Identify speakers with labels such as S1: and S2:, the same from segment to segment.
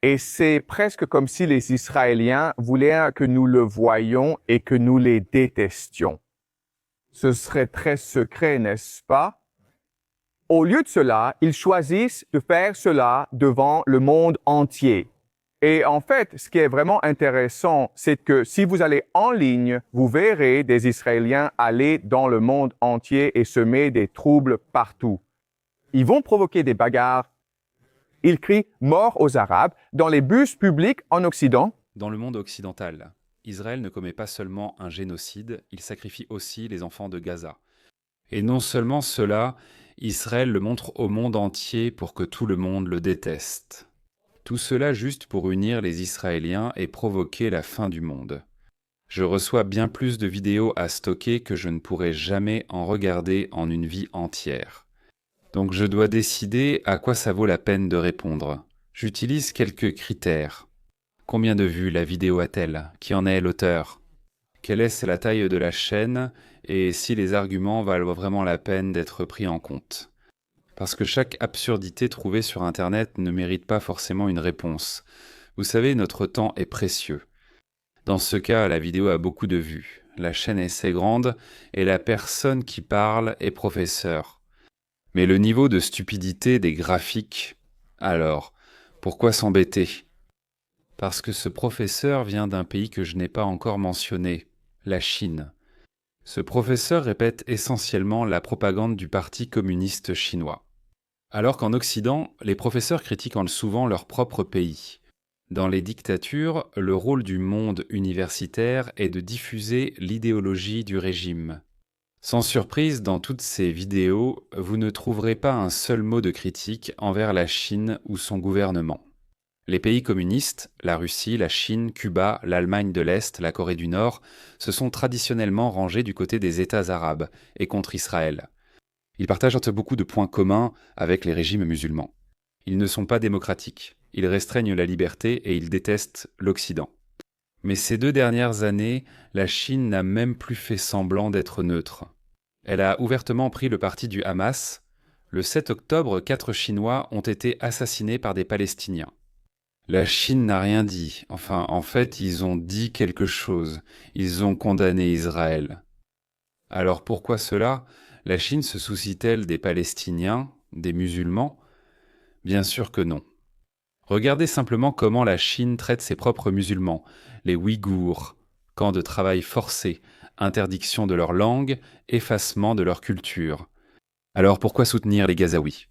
S1: Et c'est presque comme si les Israéliens voulaient que nous le voyions et que nous les détestions. Ce serait très secret, n'est-ce pas? Au lieu de cela, ils choisissent de faire cela devant le monde entier. Et en fait, ce qui est vraiment intéressant, c'est que si vous allez en ligne, vous verrez des Israéliens aller dans le monde entier et semer des troubles partout. Ils vont provoquer des bagarres. Ils crient « mort aux Arabes » dans les bus publics en Occident.
S2: Dans le monde occidental, Israël ne commet pas seulement un génocide, il sacrifie aussi les enfants de Gaza. Et non seulement cela, Israël le montre au monde entier pour que tout le monde le déteste. Tout cela juste pour unir les Israéliens et provoquer la fin du monde. Je reçois bien plus de vidéos à stocker que je ne pourrai jamais en regarder en une vie entière. Donc je dois décider à quoi ça vaut la peine de répondre. J'utilise quelques critères. Combien de vues la vidéo a-t-elle? Qui en est l'auteur? Quelle est la taille de la chaîne? Et si les arguments valent vraiment la peine d'être pris en compte? Parce que chaque absurdité trouvée sur Internet ne mérite pas forcément une réponse. Vous savez, notre temps est précieux. Dans ce cas, la vidéo a beaucoup de vues, la chaîne est assez grande et la personne qui parle est professeur. Mais le niveau de stupidité des graphiques, alors, pourquoi s'embêter? Parce que ce professeur vient d'un pays que je n'ai pas encore mentionné, la Chine. Ce professeur répète essentiellement la propagande du Parti communiste chinois. Alors qu'en Occident, les professeurs critiquent souvent leur propre pays. Dans les dictatures, le rôle du monde universitaire est de diffuser l'idéologie du régime. Sans surprise, dans toutes ces vidéos, vous ne trouverez pas un seul mot de critique envers la Chine ou son gouvernement. Les pays communistes, la Russie, la Chine, Cuba, l'Allemagne de l'Est, la Corée du Nord, se sont traditionnellement rangés du côté des États arabes et contre Israël. Ils partagent beaucoup de points communs avec les régimes musulmans. Ils ne sont pas démocratiques, ils restreignent la liberté et ils détestent l'Occident. Mais ces 2 dernières années, la Chine n'a même plus fait semblant d'être neutre. Elle a ouvertement pris le parti du Hamas. Le 7 octobre, 4 Chinois ont été assassinés par des Palestiniens. La Chine n'a rien dit. Enfin, en fait, ils ont dit quelque chose. Ils ont condamné Israël. Alors pourquoi cela? La Chine se soucie-t-elle des Palestiniens, des musulmans? Bien sûr que non. Regardez simplement comment la Chine traite ses propres musulmans, les Ouïghours, camps de travail forcé, interdiction de leur langue, effacement de leur culture. Alors pourquoi soutenir les Gazaouis?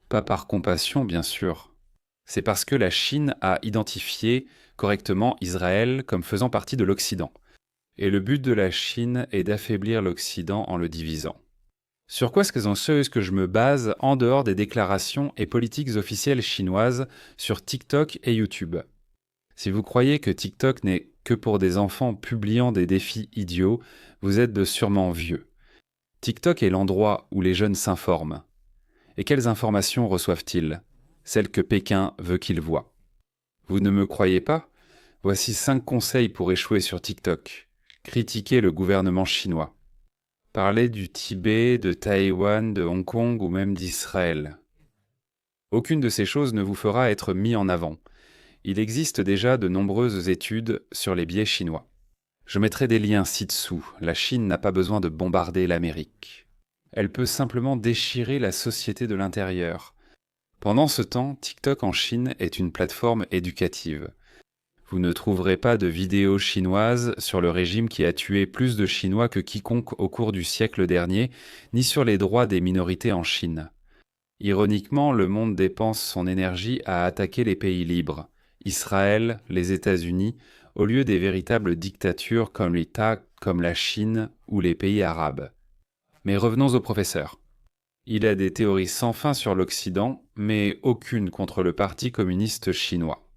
S2: Pas par compassion, bien sûr. C'est parce que la Chine a identifié correctement Israël comme faisant partie de l'Occident. Et le but de la Chine est d'affaiblir l'Occident en le divisant. Sur quoi est-ce que je me base en dehors des déclarations et politiques officielles chinoises sur TikTok et YouTube? Si vous croyez que TikTok n'est que pour des enfants publiant des défis idiots, vous êtes de sûrement vieux. TikTok est l'endroit où les jeunes s'informent. Et quelles informations reçoivent-ils? Celles que Pékin veut qu'ils voient. Vous ne me croyez pas? Voici 5 conseils pour échouer sur TikTok. Critiquez le gouvernement chinois. Parlez du Tibet, de Taïwan, de Hong Kong ou même d'Israël. Aucune de ces choses ne vous fera être mis en avant. Il existe déjà de nombreuses études sur les biais chinois. Je mettrai des liens ci-dessous. La Chine n'a pas besoin de bombarder l'Amérique. Elle peut simplement déchirer la société de l'intérieur. Pendant ce temps, TikTok en Chine est une plateforme éducative. Vous ne trouverez pas de vidéos chinoises sur le régime qui a tué plus de Chinois que quiconque au cours du siècle dernier, ni sur les droits des minorités en Chine. Ironiquement, le monde dépense son énergie à attaquer les pays libres, Israël, les États-Unis, au lieu des véritables dictatures comme l'État, comme la Chine ou les pays arabes. Mais revenons au professeur. Il a des théories sans fin sur l'Occident, mais aucune contre le Parti communiste chinois.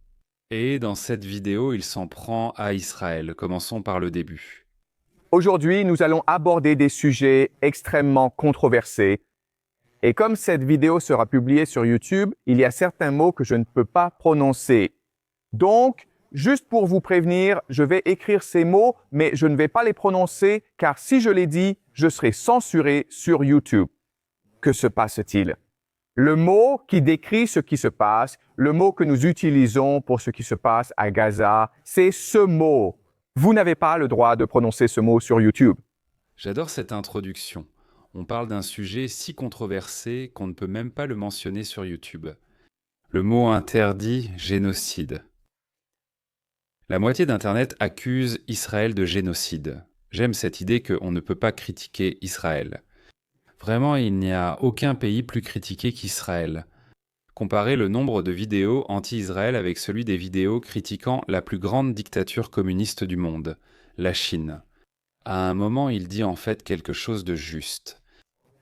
S2: Et dans cette vidéo, il s'en prend à Israël. Commençons par le début.
S1: Aujourd'hui, nous allons aborder des sujets extrêmement controversés. Et comme cette vidéo sera publiée sur YouTube, il y a certains mots que je ne peux pas prononcer. Donc, juste pour vous prévenir, je vais écrire ces mots, mais je ne vais pas les prononcer, car si je les dis, je serai censuré sur YouTube. Que se passe-t-il? Le mot qui décrit ce qui se passe, le mot que nous utilisons pour ce qui se passe à Gaza, c'est ce mot. Vous n'avez pas le droit de prononcer ce mot sur YouTube.
S2: J'adore cette introduction. On parle d'un sujet si controversé qu'on ne peut même pas le mentionner sur YouTube. Le mot interdit génocide. La moitié d'Internet accuse Israël de génocide. J'aime cette idée qu'on ne peut pas critiquer Israël. Vraiment, il n'y a aucun pays plus critiqué qu'Israël. Comparez le nombre de vidéos anti-Israël avec celui des vidéos critiquant la plus grande dictature communiste du monde, la Chine. À un moment, il dit en fait quelque chose de juste.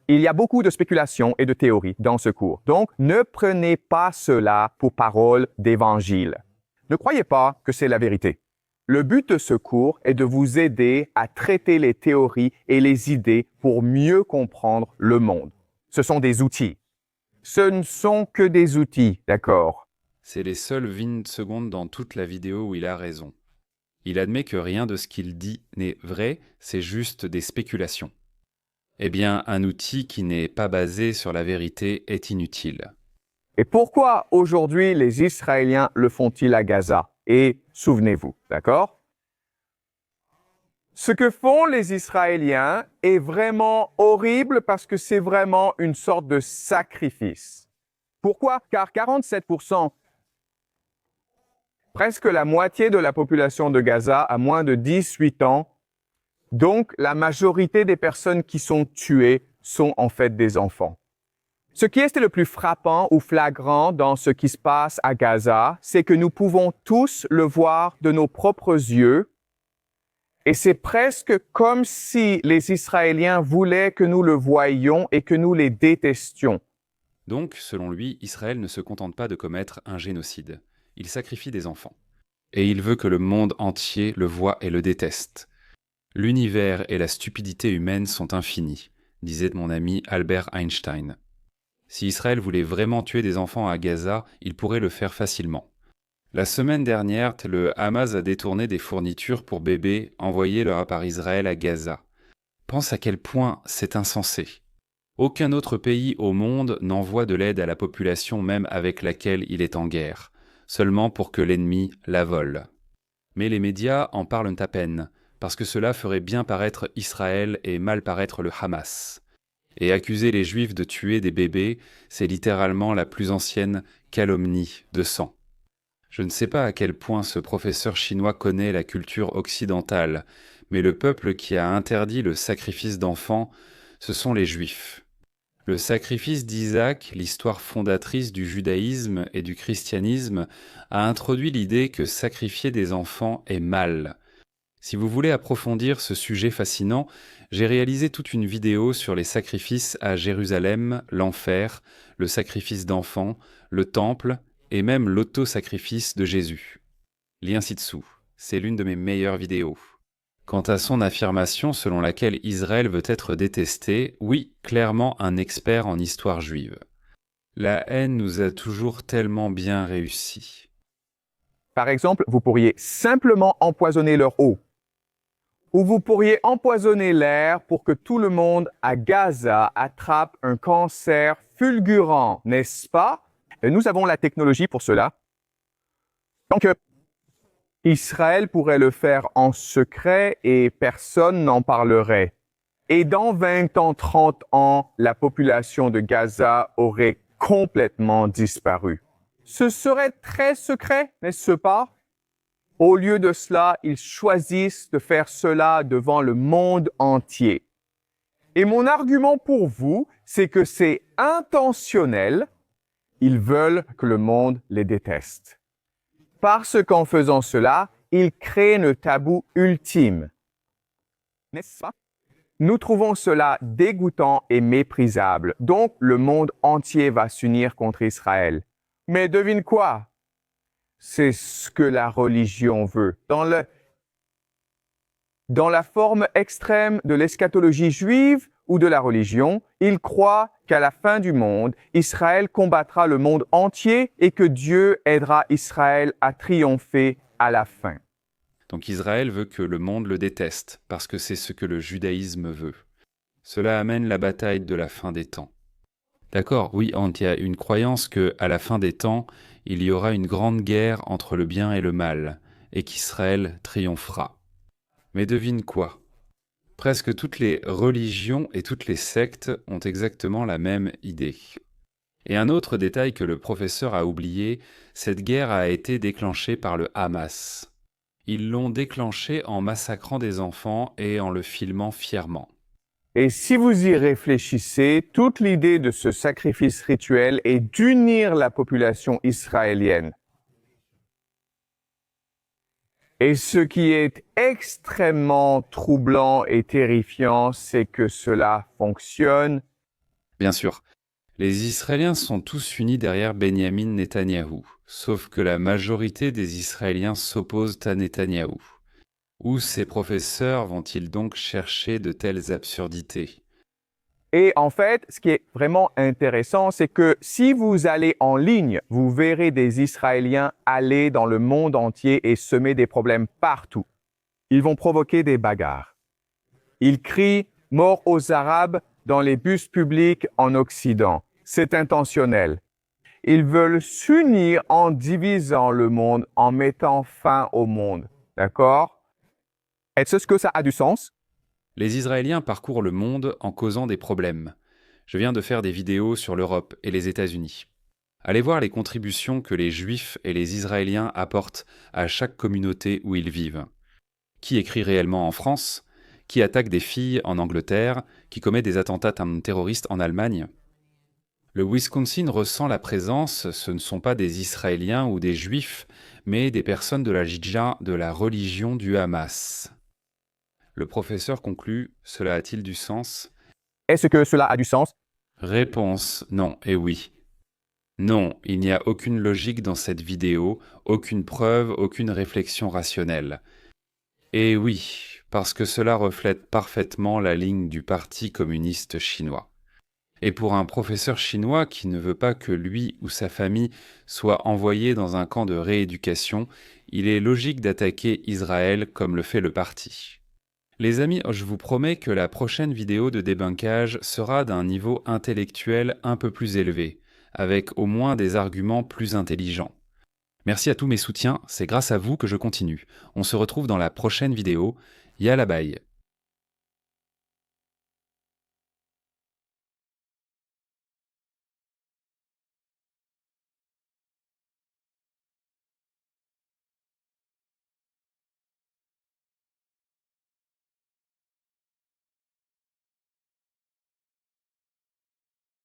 S1: Il y a beaucoup de spéculations et de théories dans ce cours, donc ne prenez pas cela pour parole d'évangile. Ne croyez pas que c'est la vérité. Le but de ce cours est de vous aider à traiter les théories et les idées pour mieux comprendre le monde. Ce sont des outils. Ce ne sont que des outils, d'accord?
S2: C'est les seules 20 secondes dans toute la vidéo où il a raison. Il admet que rien de ce qu'il dit n'est vrai, c'est juste des spéculations. Eh bien, un outil qui n'est pas basé sur la vérité est inutile.
S1: Et pourquoi aujourd'hui les Israéliens le font-ils à Gaza? Et souvenez-vous, d'accord? Ce que font les Israéliens est vraiment horrible parce que c'est vraiment une sorte de sacrifice. Pourquoi? Car 47%, presque la moitié de la population de Gaza a moins de 18 ans. Donc, la majorité des personnes qui sont tuées sont en fait des enfants. Ce qui est le plus frappant ou flagrant dans ce qui se passe à Gaza, c'est que nous pouvons tous le voir de nos propres yeux. Et c'est presque comme si les Israéliens voulaient que nous le voyions et que nous les détestions.
S2: Donc, selon lui, Israël ne se contente pas de commettre un génocide. Il sacrifie des enfants. Et il veut que le monde entier le voie et le déteste. L'univers et la stupidité humaine sont infinis, disait mon ami Albert Einstein. Si Israël voulait vraiment tuer des enfants à Gaza, il pourrait le faire facilement. La semaine dernière, le Hamas a détourné des fournitures pour bébés envoyées par Israël à Gaza. Pense à quel point c'est insensé. Aucun autre pays au monde n'envoie de l'aide à la population même avec laquelle il est en guerre, seulement pour que l'ennemi la vole. Mais les médias en parlent à peine, parce que cela ferait bien paraître Israël et mal paraître le Hamas. Et accuser les Juifs de tuer des bébés, c'est littéralement la plus ancienne calomnie de sang. Je ne sais pas à quel point ce professeur chinois connaît la culture occidentale, mais le peuple qui a interdit le sacrifice d'enfants, ce sont les Juifs. Le sacrifice d'Isaac, l'histoire fondatrice du judaïsme et du christianisme, a introduit l'idée que sacrifier des enfants est mal. Si vous voulez approfondir ce sujet fascinant, j'ai réalisé toute une vidéo sur les sacrifices à Jérusalem, l'enfer, le sacrifice d'enfants, le temple et même l'auto-sacrifice de Jésus. Lien ci-dessous, c'est l'une de mes meilleures vidéos. Quant à son affirmation selon laquelle Israël veut être détesté, oui, clairement un expert en histoire juive. La haine nous a toujours tellement bien réussi.
S1: Par exemple, vous pourriez simplement empoisonner leur eau. Ou vous pourriez empoisonner l'air pour que tout le monde à Gaza attrape un cancer fulgurant, n'est-ce pas? Et nous avons la technologie pour cela. Donc, Israël pourrait le faire en secret et personne n'en parlerait. Et dans 20 ans, 30 ans, la population de Gaza aurait complètement disparu. Ce serait très secret, n'est-ce pas? Au lieu de cela, ils choisissent de faire cela devant le monde entier. Et mon argument pour vous, c'est que c'est intentionnel. Ils veulent que le monde les déteste. Parce qu'en faisant cela, ils créent le tabou ultime. N'est-ce pas? Nous trouvons cela dégoûtant et méprisable. Donc, le monde entier va s'unir contre Israël. Mais devine quoi? C'est ce que la religion veut. Dans la forme extrême de l'eschatologie juive ou de la religion, ils croient qu'à la fin du monde, Israël combattra le monde entier et que Dieu aidera Israël à triompher à la fin.
S2: Donc Israël veut que le monde le déteste, parce que c'est ce que le judaïsme veut. Cela amène la bataille de la fin des temps. D'accord, oui, il y a une croyance que, à la fin des temps, il y aura une grande guerre entre le bien et le mal, et qu'Israël triomphera. Mais devine quoi? Presque toutes les religions et toutes les sectes ont exactement la même idée. Et un autre détail que le professeur a oublié, cette guerre a été déclenchée par le Hamas. Ils l'ont déclenchée en massacrant des enfants et en le filmant fièrement.
S1: Et si vous y réfléchissez, toute l'idée de ce sacrifice rituel est d'unir la population israélienne. Et ce qui est extrêmement troublant et terrifiant, c'est que cela fonctionne.
S2: Bien sûr, les Israéliens sont tous unis derrière Benyamin Netanyahou, sauf que la majorité des Israéliens s'opposent à Netanyahou. Où ces professeurs vont-ils donc chercher de telles absurdités?
S1: Et en fait, ce qui est vraiment intéressant, c'est que si vous allez en ligne, vous verrez des Israéliens aller dans le monde entier et semer des problèmes partout. Ils vont provoquer des bagarres. Ils crient « Mort aux Arabes » dans les bus publics en Occident. C'est intentionnel. Ils veulent s'unir en divisant le monde, en mettant fin au monde. D'accord? Est-ce que ça a du sens?
S2: Les Israéliens parcourent le monde en causant des problèmes. Je viens de faire des vidéos sur l'Europe et les États-Unis. Allez voir les contributions que les Juifs et les Israéliens apportent à chaque communauté où ils vivent. Qui écrit réellement en France? Qui attaque des filles en Angleterre? Qui commet des attentats terroristes en Allemagne? Le Wisconsin ressent la présence, ce ne sont pas des Israéliens ou des Juifs, mais des personnes de la Jidja, de la religion du Hamas. Le professeur conclut, cela a-t-il du sens?
S1: Est-ce que cela a du sens?
S2: Réponse, non et oui. Non, il n'y a aucune logique dans cette vidéo, aucune preuve, aucune réflexion rationnelle. Et oui, parce que cela reflète parfaitement la ligne du Parti communiste chinois. Et pour un professeur chinois qui ne veut pas que lui ou sa famille soient envoyés dans un camp de rééducation, il est logique d'attaquer Israël comme le fait le parti. Les amis, je vous promets que la prochaine vidéo de débunkage sera d'un niveau intellectuel un peu plus élevé, avec au moins des arguments plus intelligents. Merci à tous mes soutiens, c'est grâce à vous que je continue. On se retrouve dans la prochaine vidéo. Yalla bye.